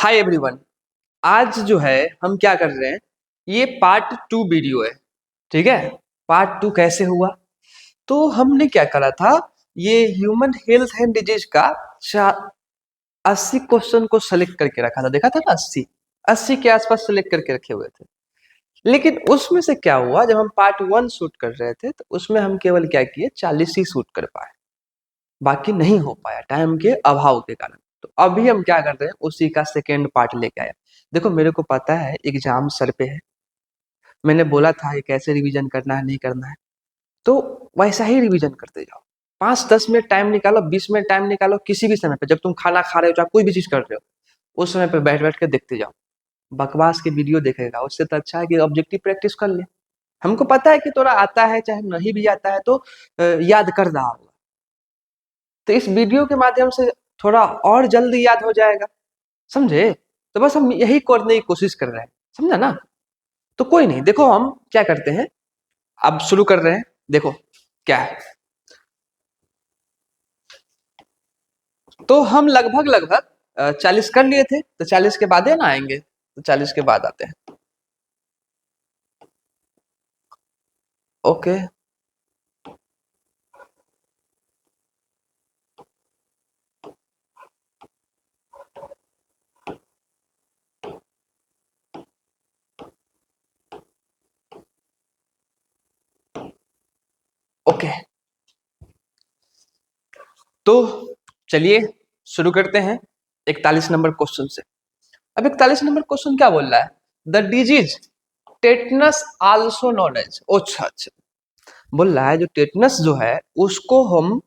Hi everyone. आज जो है हम क्या कर रहे हैं, ये पार्ट टू वीडियो है। ठीक है, पार्ट टू कैसे हुआ? तो हमने क्या करा था, ये ह्यूमन हेल्थ एंड डिजीज का 80 क्वेश्चन को सेलेक्ट करके रखा था। देखा था ना, 80 के आसपास सेलेक्ट करके रखे हुए थे। लेकिन उसमें से क्या हुआ, जब हम पार्ट वन शूट कर रहे थे तो उसमें हम केवल क्या किए, 40 ही शूट कर पाए, बाकी नहीं हो पाया टाइम के अभाव के कारण। तो अभी हम क्या कर रहे हैं, उसी का सेकेंड पार्ट लेके आया। देखो, मेरे को पता है एग्जाम सर पे है, मैंने बोला था ये कैसे रिवीजन करना है नहीं करना है, तो वैसा ही रिवीजन करते जाओ। 5-10 मिनट टाइम निकालो, 20 मिनट टाइम निकालो, किसी भी समय पे, जब तुम खाना खा रहे हो चाहे कोई भी चीज कर रहे हो, उस समय पे बैठ बैठ के देखते जाओ। बकवास के वीडियो देखेगा उससे तो अच्छा है कि ऑब्जेक्टिव प्रैक्टिस कर ले। हमको पता है कि थोड़ा आता है, चाहे नहीं भी आता है तो याद कर रहा होगा। तो इस वीडियो के माध्यम से थोड़ा और जल्दी याद हो जाएगा, समझे? तो बस हम यही करने की कोशिश कर रहे हैं, समझा ना? तो कोई नहीं, देखो हम क्या करते हैं, अब शुरू कर रहे हैं। देखो क्या है, तो हम लगभग लगभग 40 कर लिए थे, तो 40 के बाद है ना आएंगे, तो 40 के बाद आते हैं। ओके, ओके, तो चलिए शुरू करते हैं 41 नंबर क्वेश्चन से। अब 41 नंबर क्वेश्चन क्या बोल रहा है, the disease tetanus also known as, अच्छा अच्छा, बोल रहा है जो टेटनस जो है उसको हम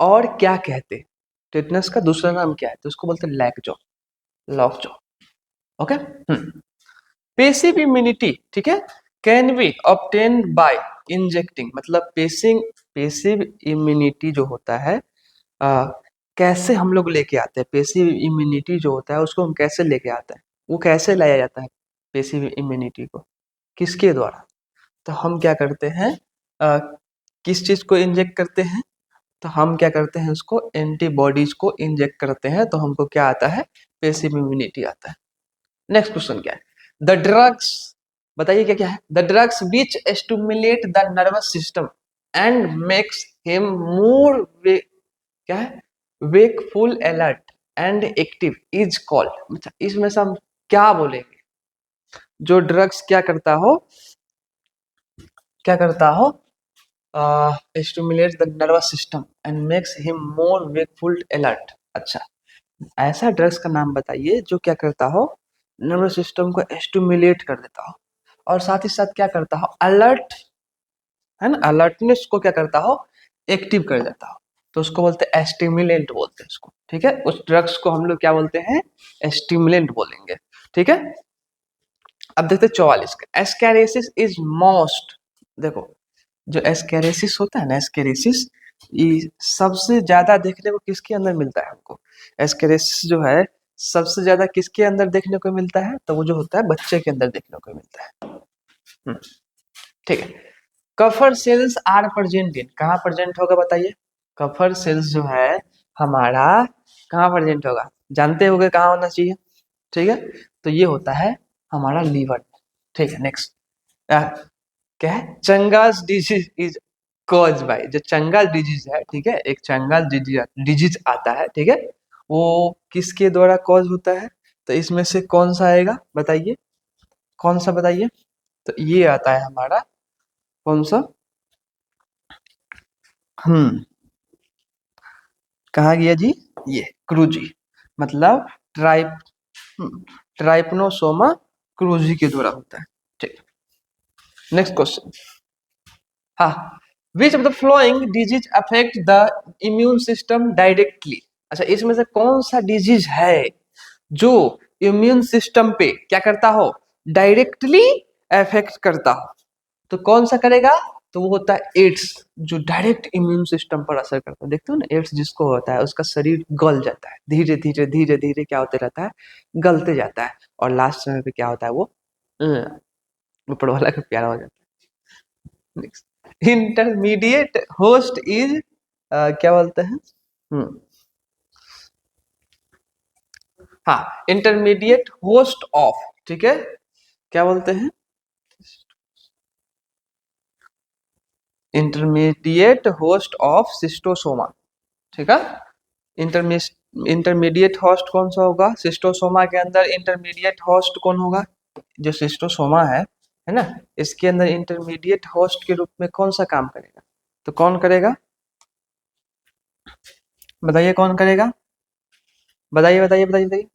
और क्या कहते हैं, टेटनस का दूसरा नाम क्या है, तो उसको बोलते हैं लैकजॉ, लॉकजॉ। ओके। पेसिव इम्यूनिटी, ठीक है, can be obtain bye injecting, मतलब पेसिव इम्यूनिटी जो होता है, आ, कैसे हम लोग लेके आते हैं पेसिव इम्यूनिटी जो होता है, उसको हम कैसे लेके आते हैं, वो कैसे लाया जाता है पेसिव इम्यूनिटी को, किसके द्वारा? तो हम क्या करते हैं, आ, किस चीज को इंजेक्ट करते हैं, तो हम क्या करते हैं, उसको एंटीबॉडीज को इंजेक्ट करते हैं, तो हमको क्या आता है, पेसिव इम्यूनिटी आता है। नेक्स्ट क्वेश्चन क्या है, द ड्रग्स, बताइए क्या क्या है, the drugs which stimulate the nervous system and makes him more, क्या है, wakeful alert and active is called, अच्छा इसमें से हम क्या बोलेंगे, जो ड्रग्स क्या करता हो, stimulate the nervous system and makes him more wakeful alert. अच्छा, ऐसा ड्रग्स का नाम बताइए जो क्या करता हो, नर्वस सिस्टम को स्टिमुलेट कर देता हो, और साथ ही साथ क्या करता हो, अलर्ट, है ना, अलर्टनेस को क्या करता हो, एक्टिव कर देता हो, तो उसको बोलते हैं स्टिमुलेंट बोलते हैं उसको। ठीक है, उस ड्रग्स को हम लोग क्या बोलते हैं, स्टिमुलेंट बोलेंगे। ठीक है, अब देखते हैं 44 का, एस्कैरिसिस इज मोस्ट, देखो जो एस्कैरिसिस होता है ना, एस्कैरिसिस ये सबसे ज्यादा देखने को किसके अंदर मिलता है हमको, एस्कैरिसिस जो है सबसे ज्यादा किसके अंदर देखने को मिलता है, तो वो जो होता है बच्चे के अंदर देखने को मिलता है। हम्म, ठीक है, Kupffer cells are present in, कहाँ प्रेजेंट होगा बताइए, कफर सेल्स जो है हमारा कहाँ प्रेजेंट होगा, जानते होगे कहाँ होना चाहिए। ठीक है, तो ये होता है हमारा लीवर। ठीक है, नेक्स्ट क्या है, चंगास डिजीज इज कॉज बाय, जो चंगास डिजीज है, ठीक है, एक चंगास डिजीज आता है, ठीक है, वो किसके द्वारा कॉज होता है, तो इसमें से कौन सा आएगा बताइए, कौन सा बताइए, तो ये आता है हमारा कौन सा, हम्म, कहाँ गया जी, ये क्रूजी, मतलब ट्राइप ट्राइपनोसोमा क्रूजी के द्वारा होता है। ठीक, नेक्स्ट क्वेश्चन, हाँ, विच of the flowing disease affect the immune system directly, अच्छा इसमें से कौन सा डिजीज है जो इम्यून सिस्टम पे क्या करता हो, डायरेक्टली अफेक्ट करता हो, तो कौन सा करेगा, तो वो होता है एड्स, जो डायरेक्ट इम्यून सिस्टम पर असर करता है। देखते हो ना, एड्स जिसको होता है उसका शरीर गल जाता है, धीरे धीरे धीरे धीरे क्या होते रहता है, गलते जाता है, और लास्ट समय पे क्या होता है, वो ऊपर वाला का प्यारा हो जाता है। इंटरमीडिएट होस्ट इज, क्या बोलते हैं, हम्म, हाँ, इंटरमीडिएट होस्ट ऑफ, ठीक है, क्या बोलते हैं, इंटरमीडिएट होस्ट ऑफ सिस्टोसोमा, ठीक है। इंटरमीडिएट होस्ट कौन सा होगा, सिस्टोसोमा के अंदर इंटरमीडिएट होस्ट कौन होगा, जो सिस्टोसोमा है ना, इसके अंदर इंटरमीडिएट होस्ट के रूप में कौन सा काम करेगा, तो कौन करेगा, बताइए कौन करेगा, बताइए बताइए बताइए बताइए,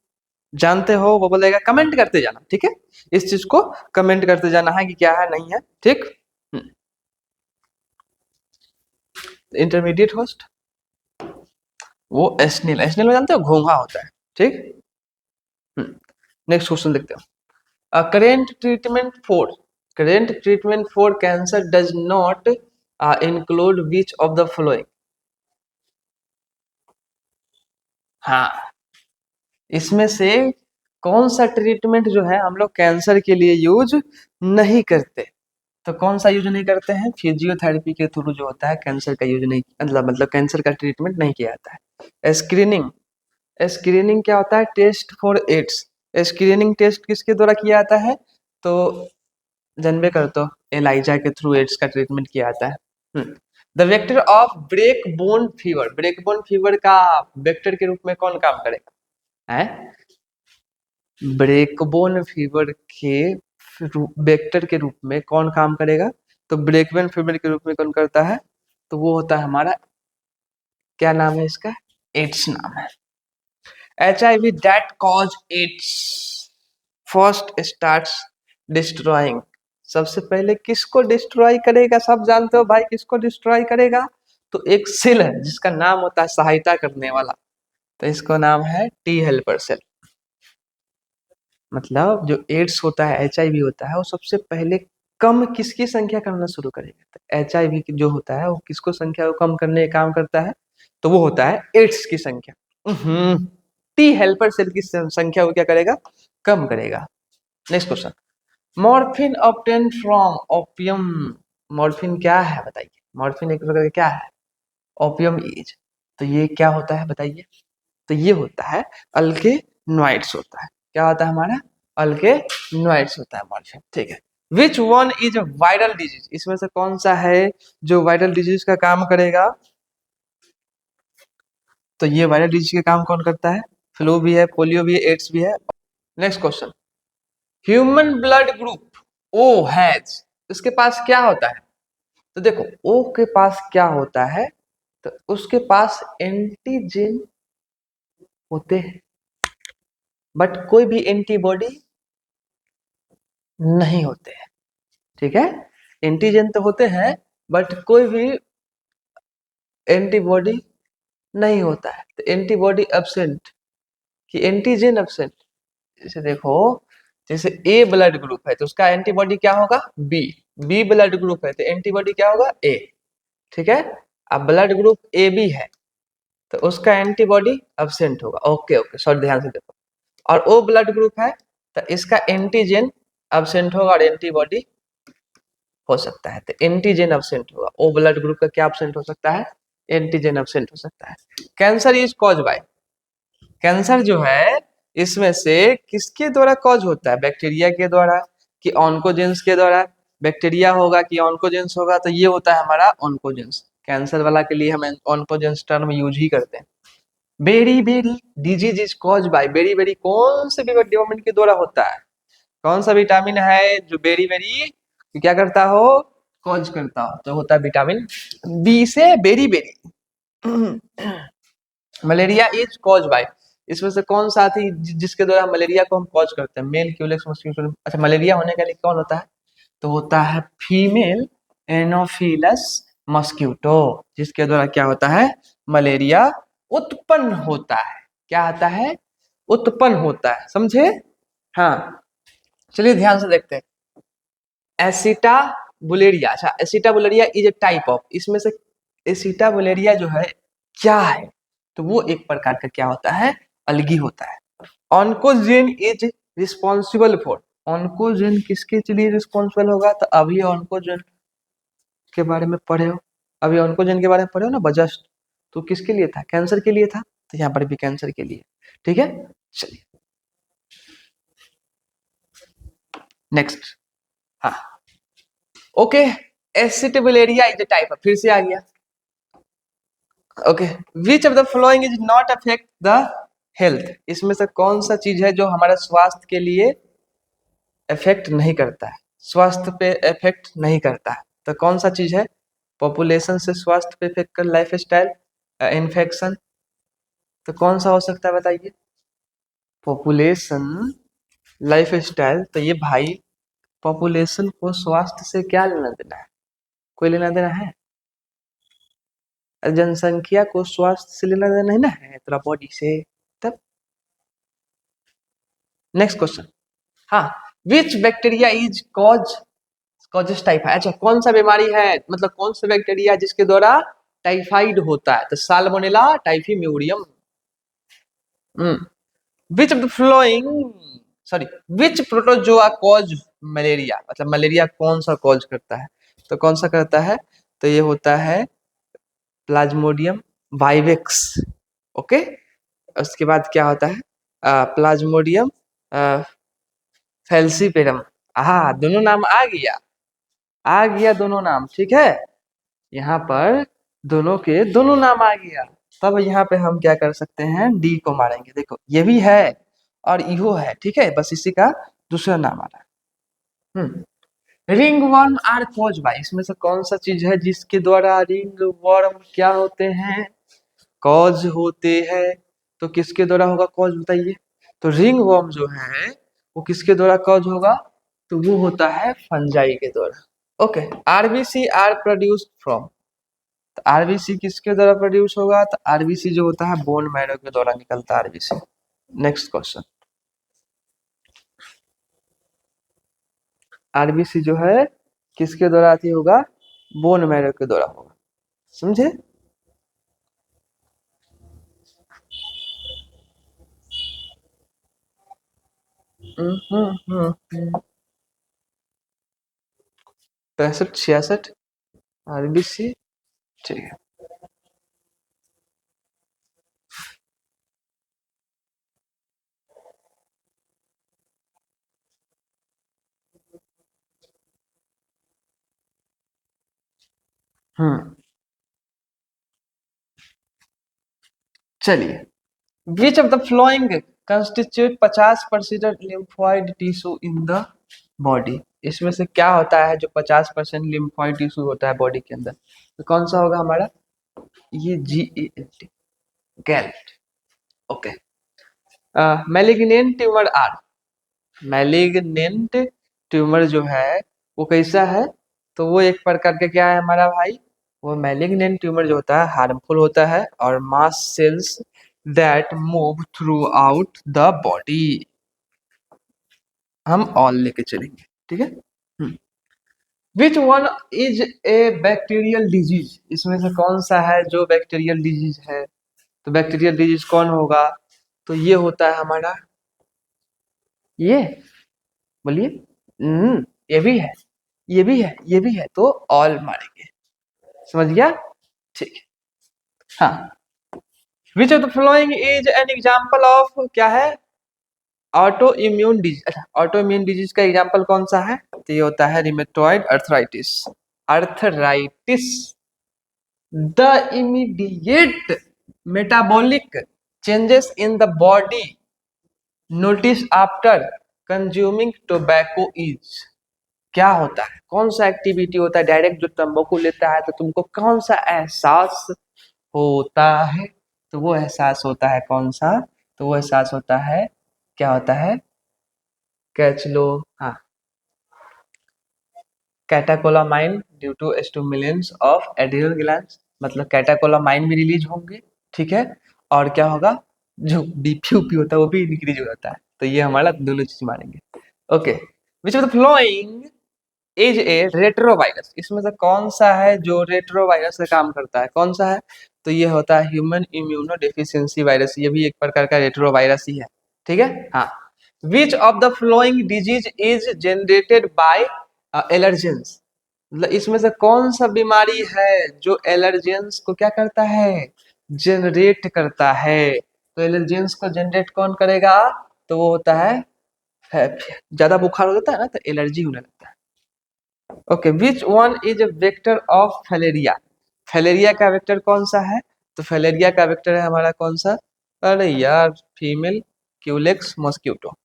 जानते हो वो बोलेगा, कमेंट करते जाना, ठीक है, इस चीज को कमेंट करते जाना है कि क्या है नहीं है, ठीक। इंटरमीडिएट होस्ट वो एस्निल, एस्निल में जानते हो घोंघा होता है, ठीक। नेक्स्ट क्वेश्चन देखते हो, current treatment for cancer does not include which of the following, हाँ, इसमें से कौन सा ट्रीटमेंट जो है हम लोग कैंसर के लिए यूज नहीं करते, तो कौन सा यूज नहीं करते हैं, फिजियोथेरेपी के थ्रू जो होता है कैंसर का यूज नहीं, मतलब कैंसर का ट्रीटमेंट नहीं किया जाता है। स्क्रीनिंग, स्क्रीनिंग क्या होता है, test for AIDS, screening test किसके द्वारा किया जाता है, तो जनबे कर तो एलाइजा के थ्रू एड्स का ट्रीटमेंट किया जाता है। The vector of break bone fever, break bone fever का वेक्टर के रूप में कौन काम करेगा, है ब्रेक बोन फीवर के वेक्टर के रूप में कौन काम करेगा, तो ब्रेक बोन फीवर के रूप में कौन करता है, तो वो होता है हमारा, क्या नाम है इसका, एड्स नाम है। HIV that cause AIDS first starts destroying, सबसे पहले किसको डिस्ट्रॉय करेगा, सब जानते हो भाई किसको डिस्ट्रॉय करेगा, तो एक सेल है जिसका नाम होता है सहायता करने वाला, तो इसको नाम है टी हेल्पर सेल। मतलब जो एड्स होता है, HIV होता है, वो सबसे पहले कम किसकी संख्या करना शुरू करेगा, तो HIV जो होता है वो किसको संख्या को कम करने का काम करता है, तो वो होता है एड्स की संख्या। टी हेल्पर सेल की संख्या को क्या करेगा, कम करेगा। Next question, morphine obtain from opium, morphine क्या है बताइए, मॉर्फिन एक प्रकार का क्या है, ओपियम इज, तो ये क्या होता है बताइए, तो ये होता है अल्केनॉइड्स होता है, क्या होता है हमारा, अल्केनॉइड्स होता है मॉर्फिन, ठीक है। Which one is viral disease, इसमें से कौन सा है जो वायरल डिजीज का काम करेगा, तो ये वायरल डिजीज के काम कौन करता है, फ्लू भी है, पोलियो भी है, एड्स भी है। Next question, human blood group O has, उसके पास क्या होता है, तो देखो ओ के पास क्या होता है, तो उसके पास एंटीजन होते हैं, बट कोई भी एंटीबॉडी नहीं होते हैं, ठीक है, एंटीजन तो होते हैं बट कोई भी एंटीबॉडी नहीं होता है, तो एंटीबॉडी एब्सेंट कि एंटीजन एब्सेंट, जैसे देखो, जैसे ए ब्लड ग्रुप है तो उसका एंटीबॉडी क्या होगा, बी, बी ब्लड ग्रुप है तो एंटीबॉडी क्या होगा, ए, ठीक है। अब ब्लड ग्रुप ए बी है तो उसका एंटीबॉडी एब्सेंट होगा, ओके ओके सॉरी ध्यान से देखो, और ओ ब्लड ग्रुप है तो इसका एंटीजन एब्सेंट होगा और एंटीबॉडी हो सकता है, तो एंटीजन एब्सेंट होगा, ओ ब्लड ग्रुप का क्या एब्सेंट हो सकता है, एंटीजन एब्सेंट हो सकता है। Cancer is cause bye, cancer जो है इसमें से किसके द्वारा कॉज होता है, बैक्टीरिया के द्वारा कि ऑन्कोजेंस के द्वारा, बैक्टीरिया होगा कि ऑन्कोजेंस होगा, तो ये होता है हमारा ऑन्कोजेंस, कैंसर वाला के लिए हम ऑन्कोजेंस टर्म यूज ही करते हैं। Beriberi disease is cause by, beriberi कौन से डेवलपमेंट के द्वारा होता है, कौन सा विटामिन है जो बेरी बेरी क्या करता हो, कॉज करता हो, तो होता है विटामिन बी से beriberi. Malaria is cause by, इसमें से कौन सा थी जिसके द्वारा मलेरिया को हम कॉज करते हैं, मेल क्यूलेक्स मस्किटो, अच्छा मलेरिया होने के लिए कौन होता है, तो होता है फीमेल एनोफिलस मस्क्यूटो, जिसके द्वारा क्या होता है, मलेरिया उत्पन्न होता है, क्या आता है, उत्पन्न होता है, समझे। हाँ, चलिए ध्यान से देखते हैं, एसिटाबुलेरिया, अच्छा एसिटाबुलेरिया इज ए टाइप ऑफ, इसमें से एसिटाबुलेरिया जो है क्या है, तो वो एक प्रकार का क्या होता है, अलगी होता है। ऑन्कोजेन इज रिस्पॉन्सिबल फॉर, ऑन्कोजेन किसके लिए रिस्पॉन्सिबल होगा, तो अभी ऑन्कोजेन के बारे में पढ़े हो, अभी ऑन्कोजेन के बारे में पढ़े हो ना बजस्ट, तो किसके लिए था, कैंसर के लिए था, तो यहाँ पर भी कैंसर के लिए, ठीक है। चलिए नेक्स्ट, हाँ, okay, acetabularia is a type of, फिर से आ गया। Okay, which of the following is not affect the health, इसमें से कौन सा चीज है जो हमारा स्वास्थ्य के लिए इफेक्ट नहीं करता है, स्वास्थ्य पे इफेक्ट नहीं करता है, तो कौन सा चीज है? पॉपुलेशन से स्वास्थ्य पे इफेक्ट कर, लाइफ स्टाइल, इन्फेक्शन, तो कौन सा हो सकता है बताइए? पॉपुलेशन, लाइफ स्टाइल, तो ये भाई पॉपुलेशन को स्वास्थ्य से क्या लेना देना है? कोई लेना देना है? जनसंख्या को स्वास्थ्य से लेना देना नहीं ना है, तेरा बॉडी से। तब नेक्स्ट क्वेश्चन, हाँ, विच बैक्टीरिया इज कॉजेस टाइफाइड, अच्छा कौन सा बीमारी है, मतलब कौन सा बैक्टीरिया जिसके द्वारा टाइफाइड होता है? तो salmonella typhimurium. Which of the following, sorry, which protozoa cause malaria, मतलब मलेरिया कौन सा कॉज करता है? तो कौन सा करता है? तो ये होता है प्लाज्मोडियम वाइवेक्स। ओके, उसके बाद क्या होता है? Plasmodium falciparum. हाँ, दोनों नाम आ गया, आ गया दोनों नाम, ठीक है, यहाँ पर दोनों के दोनों नाम आ गया। तब यहाँ पे हम क्या कर सकते हैं? डी को मारेंगे, देखो ये भी है और इहो है, ठीक है, बस इसी का दूसरा नाम आ रहा है। Ringworm are cause by, इसमें से कौन सा चीज है जिसके द्वारा रिंग वर्म क्या होते हैं? कॉज होते हैं। तो किसके द्वारा होगा कॉज, बताइए? तो रिंग वर्म जो है वो किसके द्वारा कॉज होगा? तो वो होता है फंजाई के द्वारा। Okay, RBC are produced from, तो आरबीसी किसके द्वारा प्रोड्यूस होगा? तो आरबीसी जो होता है बोन मैरो के द्वारा निकलता है आरबीसी। नेक्स्ट क्वेश्चन, आरबीसी जो है किसके द्वारा आती होगा? बोन मैरो के द्वारा होगा, समझे? हम्म, 65 66 आरबीसी, ठीक है। हम्म, चलिए, विच of the flowing constitute 50% lymphoid tissue in the body, इसमें से क्या होता है जो 50% लिम्फोइड टिश्यू होता है बॉडी के अंदर? तो कौन सा होगा हमारा? ये GALT, GALT. Okay, malignant tumour are, malignant tumour जो है वो कैसा है? तो वो एक प्रकार का क्या है हमारा भाई? वो मैलिग्नेंट ट्यूमर जो होता है हार्मफुल होता है और मास sales that move through out the body, हम ऑल लेके चलेंगे, ठीक है। Which one is a bacterial disease, इसमें से कौन सा है जो बैक्टीरियल डिजीज है? तो बैक्टीरियल डिजीज कौन होगा? तो ये होता है हमारा, ये बोलिए। ये भी है, ये भी है, ये भी है, तो ऑल मारेंगे, समझ गया? ठीक है, हाँ, विच of the following is an example of, क्या है? ऑटो इम्यून डिजीज, अच्छा ऑटो इम्यून डिजीज का एग्जाम्पल कौन सा है? तो ये होता है rheumatoid arthritis, arthritis, the immediate metabolic changes in the body notice after consuming tobacco is, क्या होता है? कौन सा एक्टिविटी होता है डायरेक्ट जो तंबाकू लेता है तो तुमको कौन सा एहसास होता है? तो वो एहसास होता है कौन सा? तो वो एहसास होता है, क्या होता है? कैच लो, हाँ, catecholamine due to stimulus of adrenal glands, मतलब कैटाकोलामाइन भी रिलीज होंगे, ठीक है, और क्या होगा? जो बीपी उपी होता है वो भी इंक्रीज हो जाता है, तो ये हमारा दोनों चीज मानेंगे। Okay, which of the following is a retrovirus, इसमें से कौन सा है जो रेट्रोवायरस का काम करता है? कौन सा है? तो ये होता है ह्यूमन इम्यूनो डेफिशिएंसी वायरस, ये भी एक प्रकार का रेट्रोवायरस ही है, ठीक है, हाँ। विच of the flowing disease is generated by allergens, मतलब इसमें से कौन सा बीमारी है जो एलर्जेंस को क्या करता है? जनरेट करता है। तो एलर्जेंस को जनरेट कौन करेगा? तो वो होता है है, ज्यादा बुखार हो जाता है ना तो एलर्जी होने लगता है। Okay, which one is a vector of filaria? Filaria का वेक्टर कौन सा है? तो फैलेरिया का वेक्टर है हमारा कौन सा? अरे यार, female Culex mosquito.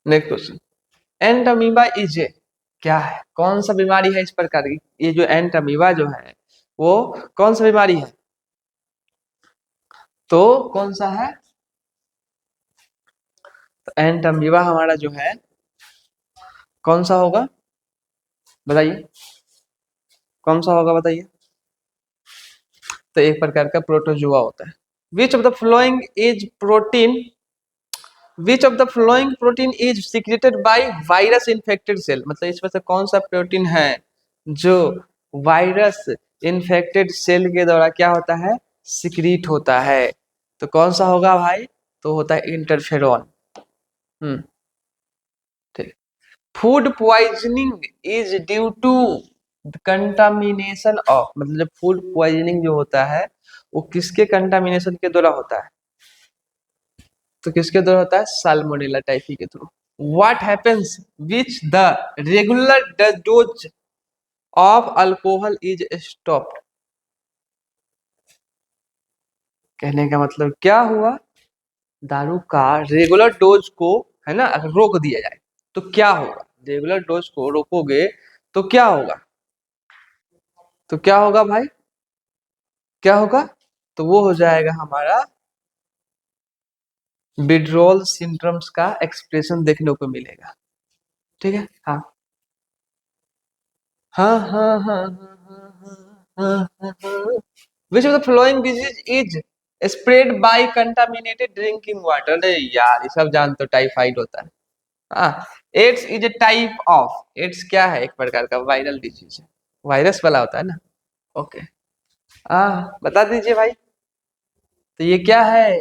Next question, ant amoeba is a, क्या है, कौन सा बीमारी है इस प्रकार की? ये जो एंट अमीबा जो है वो कौन सा बीमारी है? तो कौन सा है? तो एंट अमीबा हमारा जो है कौन सा होगा, बताइए कौन सा होगा, बताइए। तो एक प्रकार का प्रोटोजुआ होता है। Which of the following is protein, which of the following protein is secreted by virus infected cell? मतलब इसमें से कौन सा प्रोटीन है जो वायरस इन्फेक्टेड सेल के द्वारा क्या होता है, सिक्रीट होता है? तो कौन सा होगा भाई? तो होता है इंटरफेरॉन। हम्म, ठीक। Food poisoning is due to contamination of, मतलब जब फूड पॉइजनिंग जो होता है वो किसके कंटामिनेशन के द्वारा होता है? तो किसके द्वारा होता है? साल्मोनेला टाइफी के through. What happens which the regular dose of alcohol is stopped? कहने का मतलब क्या हुआ, दारू का रेगुलर डोज को, है ना, अगर रोक दिया जाए तो क्या होगा? रेगुलर डोज को रोकोगे तो क्या होगा? तो क्या होगा भाई, क्या होगा? तो वो हो जाएगा हमारा विड्रॉल सिंड्रोम्स का एक्सप्रेशन देखने को मिलेगा। ठीक है, हाँ हाँ हाँ हाँ हाँ। विच of the flowing disease is spread by contaminated drinking water? अरे यार, ये सब जान तो टाइफाइड होता है। हाँ, AIDS is a type of, AIDS क्या है, एक प्रकार का वायरल डिजीज है, वायरस वाला होता है ना। ओके, हाँ बता दीजिए भाई। तो ये क्या है?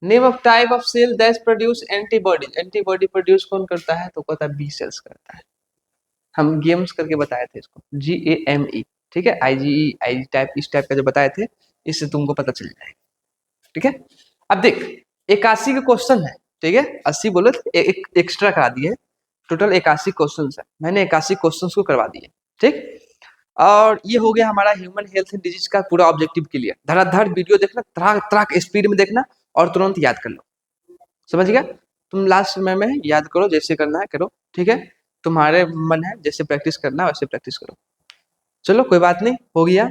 Name of type of cell that produce antibodies, antibody produce कौन करता है? तो कहता है बी सेल्स करता है। हम गेम्स करके बताए थे इसको, GAME। ठीक है, IgE, आई टाइप, इस टाइप का जो बताए थे, इससे तुमको पता चल जाएगा। ठीक है, अब देख, 81 के क्वेश्चन है। ठीक है, 80 बोले थे, एक एक्स्ट्रा करा दिए, टोटल 81 क्वेश्चन है, मैंने 81 क्वेश्चन को करवा दिए। ठीक, और ये हो गया हमारा ह्यूमन हेल्थ एंड डिजीज का पूरा ऑब्जेक्टिव क्लियर। धड़ाधड़ वीडियो देखना, तरह तरह के स्पीड में देखना और तुरंत याद कर लो। समझ गया? तुम लास्ट समय में याद करो, जैसे करना है करो। ठीक है, तुम्हारे मन है जैसे प्रैक्टिस करना है वैसे प्रैक्टिस करो। चलो कोई बात नहीं, हो गया।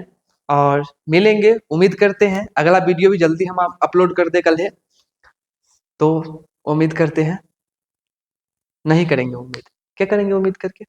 और मिलेंगे, उम्मीद करते हैं अगला वीडियो भी जल्दी हम अपलोड कर दे, कल है तो उम्मीद करते हैं, नहीं करेंगे उम्मीद, क्या करेंगे उम्मीद करके?